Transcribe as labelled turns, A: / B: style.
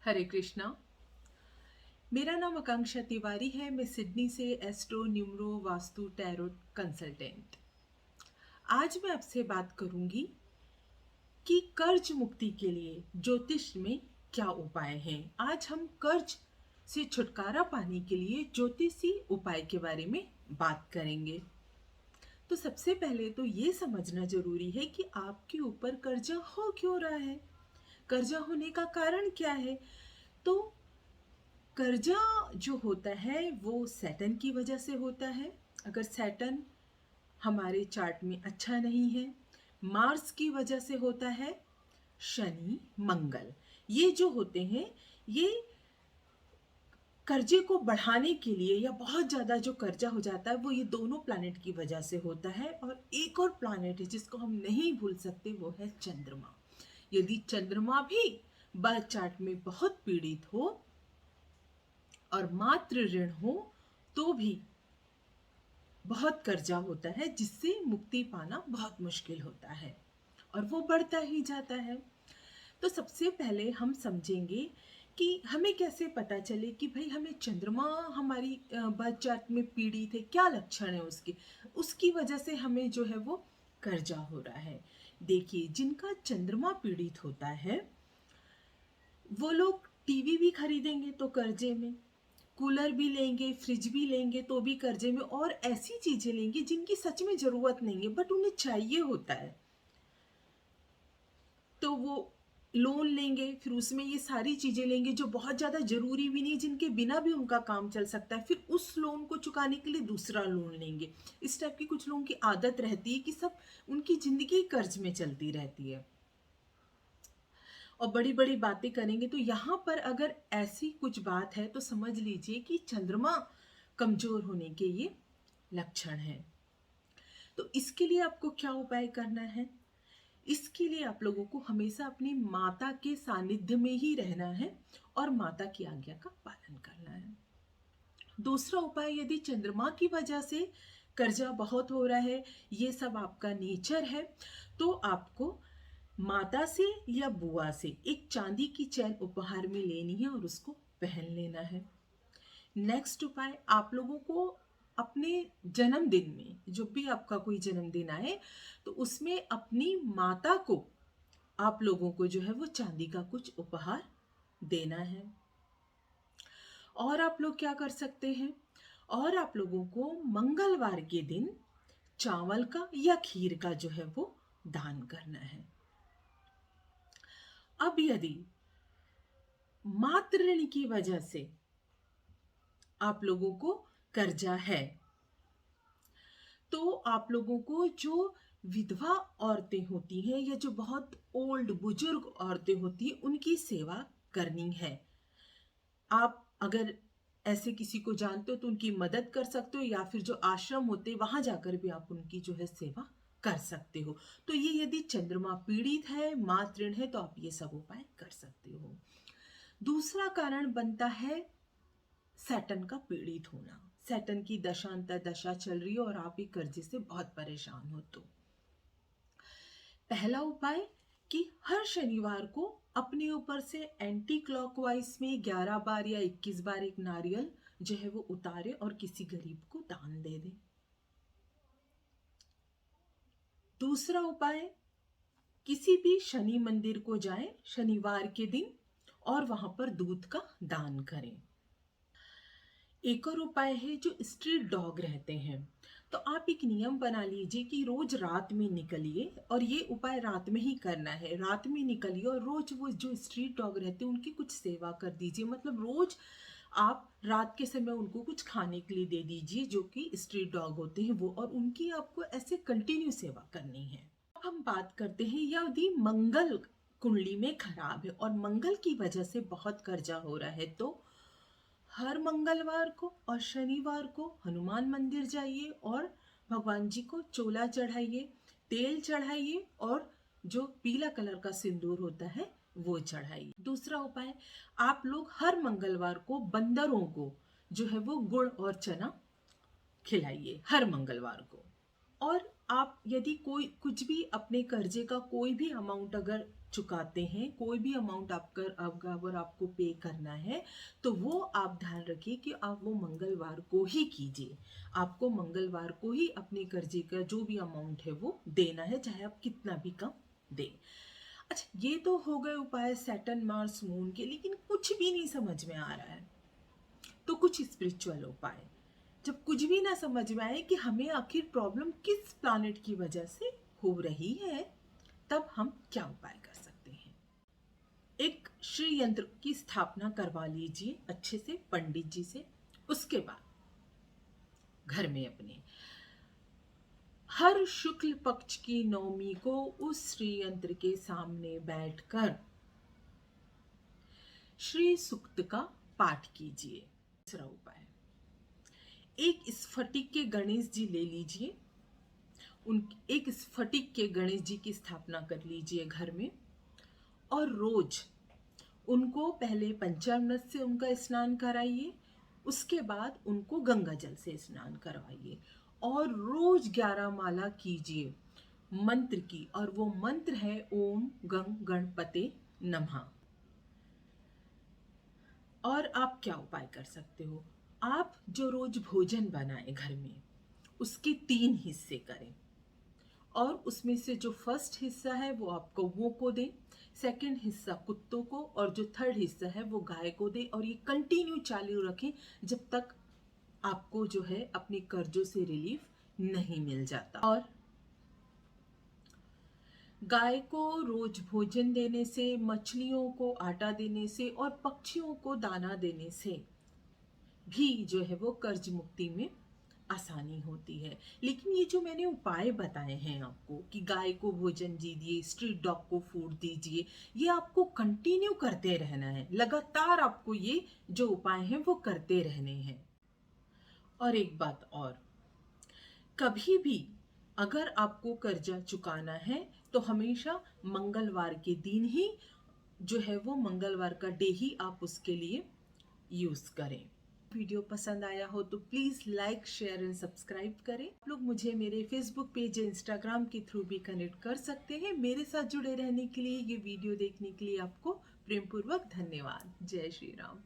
A: हरे कृष्णा। मेरा नाम आकांक्षा तिवारी है। मैं सिडनी से astro numero vastu tarot consultant. आज मैं आपसे बात करूंगी कि कर्ज मुक्ति के लिए ज्योतिष में क्या उपाय हैं। आज हम कर्ज से छुटकारा पाने के लिए ज्योतिषी उपाय के बारे में बात करेंगे। तो सबसे पहले तो ये समझना जरूरी है कि आपके ऊपर कर्जा हो क्यों रहा है, कर्जा होने का कारण क्या है। तो कर्जा जो होता है वो सैटर्न की वजह से होता है। अगर सैटर्न हमारे चार्ट में अच्छा नहीं है, मार्स की वजह से होता है, शनि मंगल, ये जो होते हैं ये कर्जे को बढ़ाने के लिए या बहुत ज़्यादा जो कर्जा हो जाता है वो ये दोनों प्लैनेट की वजह से होता है। और एक और प्लैनेट है जिसको हम नहीं भूल सकते, वो है चंद्रमा। यदि चंद्रमा भी बर्थ चार्ट में बहुत पीड़ित हो और मात्र ऋण हो तो भी बहुत कर्जा होता है, जिससे मुक्ति पाना बहुत मुश्किल होता है और वो बढ़ता ही जाता है। तो सबसे पहले हम समझेंगे कि हमें कैसे पता चले कि भाई हमें चंद्रमा हमारी बर्थ चार्ट में पीड़ित है, क्या लक्षण है उसके, उसकी वजह से हमें जो है वो कर्जा हो रहा है। देखिए, जिनका चंद्रमा पीड़ित होता है वो लोग टीवी भी खरीदेंगे तो कर्जे में, कूलर भी लेंगे, फ्रिज भी लेंगे तो भी कर्जे में, और ऐसी चीजें लेंगे जिनकी सच में जरूरत नहीं है बट उन्हें चाहिए होता है तो वो लोन लेंगे। फिर उसमें ये सारी चीजें लेंगे जो बहुत ज्यादा जरूरी भी नहीं, जिनके बिना भी उनका काम चल सकता है। फिर उस लोन को चुकाने के लिए दूसरा लोन लेंगे। इस टाइप की कुछ लोगों की आदत रहती है कि सब उनकी जिंदगी कर्ज में चलती रहती है और बड़ी बड़ी बातें करेंगे। तो यहाँ पर अगर ऐसी कुछ बात है तो समझ लीजिए कि चंद्रमा कमजोर होने के ये लक्षण हैं। तो इसके लिए आपको क्या उपाय करना है? इसके लिए आप लोगों को हमेशा अपनी माता के सानिध्य में ही रहना है और माता की आज्ञा का पालन करना है। दूसरा उपाय, यदि चंद्रमा की वजह से कर्जा बहुत हो रहा है, ये सब आपका नेचर है, तो आपको माता से या बुआ से एक चांदी की चैन उपहार में लेनी है और उसको पहन लेना है। नेक्स्ट उपाय, आप लोगों को अपने जन्मदिन में, जब भी आपका कोई जन्मदिन आए तो उसमें अपनी माता को, आप लोगों को जो है वो चांदी का कुछ उपहार देना है। और आप लोग क्या कर सकते हैं, और आप लोगों को मंगलवार के दिन चावल का या खीर का जो है वो दान करना है। अब यदि मातृ ऋण की वजह से आप लोगों को कर्जा है तो आप लोगों को जो विधवा औरतें होती हैं या जो बहुत ओल्ड बुजुर्ग औरतें होती हैं उनकी सेवा करनी है। आप अगर ऐसे किसी को जानते हो तो उनकी मदद कर सकते हो, या फिर जो आश्रम होते हैं वहां जाकर भी आप उनकी जो है सेवा कर सकते हो। तो ये यदि चंद्रमा पीड़ित है, मातृ ऋण है, तो आप ये सब उपाय कर सकते हो। दूसरा कारण बनता है सैटर्न का पीड़ित होना। सैटर्न की दशांतर दशा चल रही है और आप एक कर्जे से बहुत परेशान हो तो पहला उपाय कि हर शनिवार को अपने ऊपर से एंटी क्लॉकवाइज में 11 बार या 21 बार एक नारियल जो है वो उतारे और किसी गरीब को दान दे दे। दूसरा उपाय, किसी भी शनि मंदिर को जाएं शनिवार के दिन और वहां पर दूध का दान करें। एक और उपाय है, जो स्ट्रीट डॉग रहते हैं तो आप एक नियम बना लीजिए कि रोज रात में निकलिए, और ये उपाय रात में ही करना है। रात में निकलिए और रोज वो जो स्ट्रीट डॉग रहते हैं उनकी कुछ सेवा कर दीजिए। मतलब रोज आप रात के समय उनको कुछ खाने के लिए दे दीजिए, जो कि स्ट्रीट डॉग होते हैं वो, और उनकी आपको ऐसे कंटिन्यू सेवा करनी है। अब हम बात करते हैं, यदि मंगल कुंडली में खराब है और मंगल की वजह से बहुत कर्जा हो रहा है तो हर मंगलवार को और शनिवार को हनुमान मंदिर जाइए और भगवान जी को चोला चढ़ाइए, तेल चढ़ाइए और जो पीला कलर का सिंदूर होता है वो चढ़ाइए। दूसरा उपाय, आप लोग हर मंगलवार को बंदरों को जो है वो गुड़ और चना खिलाइए हर मंगलवार को। और आप यदि कोई कुछ भी अपने कर्जे का कोई भी अमाउंट अगर चुकाते हैं, कोई भी अमाउंट अगर आपको पे करना है, तो वो आप ध्यान रखिए कि आप वो मंगलवार को ही कीजिए। आपको मंगलवार को ही अपने कर्जे का जो भी अमाउंट है वो देना है, चाहे आप कितना भी कम दें। अच्छा, ये तो हो गए उपाय सैटर्न, मार्स, मून के, लेकिन कुछ भी नहीं समझ में आ रहा है तो कुछ स्पिरिचुअल उपाय। जब कुछ भी ना समझ में आए कि हमें आखिर प्रॉब्लम किस प्लैनेट की वजह से हो रही है, तब हम क्या उपाय कर सकते हैं। एक श्री यंत्र की स्थापना करवा लीजिए अच्छे से पंडित जी से। उसके बाद घर में अपने हर शुक्ल पक्ष की नवमी को उस श्री यंत्र के सामने बैठकर श्री सूक्त का पाठ कीजिए। दूसरा उपाय, एक स्फटिक के गणेश जी ले लीजिए, एक स्फटिक के गणेश जी की स्थापना कर लीजिए घर में, और रोज उनको पहले पंचामृत से उनका स्नान कराइए, उसके बाद उनको गंगा जल से स्नान करवाइए, और रोज 11 माला कीजिए मंत्र की, और वो मंत्र है ओम गंग गणपते नमः। और आप क्या उपाय कर सकते हो, आप जो रोज भोजन बनाए घर में उसके 3 हिस्से करें, और उसमें से जो फर्स्ट हिस्सा है वो आप कौवों को दें, सेकंड हिस्सा कुत्तों को, और जो थर्ड हिस्सा है वो गाय को दें, और ये कंटिन्यू चालू रखें जब तक आपको जो है अपने कर्जों से रिलीफ नहीं मिल जाता। और गाय को रोज भोजन देने से, मछलियों को आटा देने से, और पक्षियों को दाना देने से भी जो है वो कर्ज मुक्ति में आसानी होती है। लेकिन ये जो मैंने उपाय बताए हैं आपको कि गाय को भोजन दीजिए, स्ट्रीट डॉग को फूड दीजिए, ये आपको कंटिन्यू करते रहना है, लगातार आपको ये जो उपाय हैं वो करते रहने हैं। और एक बात और, कभी भी अगर आपको कर्जा चुकाना है तो हमेशा मंगलवार के दिन ही जो है वो मंगलवार का डे ही आप उसके लिए यूज करें। वीडियो पसंद आया हो तो please like, share and subscribe करें। आप लोग मुझे मेरे फेसबुक पेज या इंस्टाग्राम के थ्रू भी कनेक्ट कर सकते हैं। मेरे साथ जुड़े रहने के लिए, ये वीडियो देखने के लिए आपको प्रेमपूर्वक धन्यवाद। जय श्री राम।